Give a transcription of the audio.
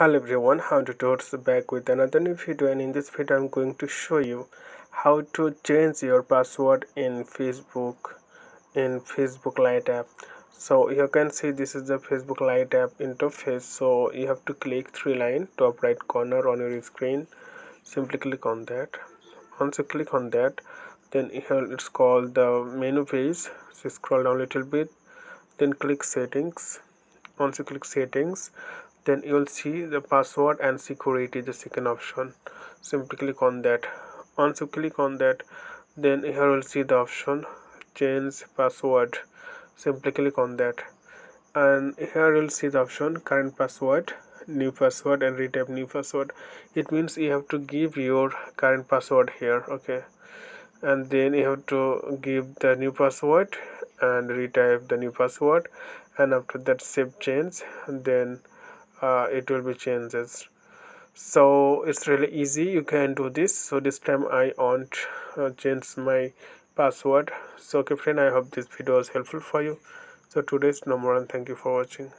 Hello everyone, how to towards back with another new video, and in this video I'm going to show you how to change your password in Facebook Lite app. So you can see this is the Facebook Lite app interface. So you have to click three line top right corner on your screen. Simply click on that. Once you click on that, then here it's called the menu page. So scroll down a little bit, then click settings. Once you click settings, then you will see the password and security, the second option. Simply click on that. Once you click on that, then here you will see the option change password. Simply click on that, and here you'll see the option current password, new password, and retype new password. It means you have to give your current password here, okay, and then you have to give the new password and retype the new password, and after that save change, and then it will be changes. So it's really easy, you can do this. So this time I want change my password. So okay friend, I hope this video was helpful for you. So today's no more, and thank you for watching.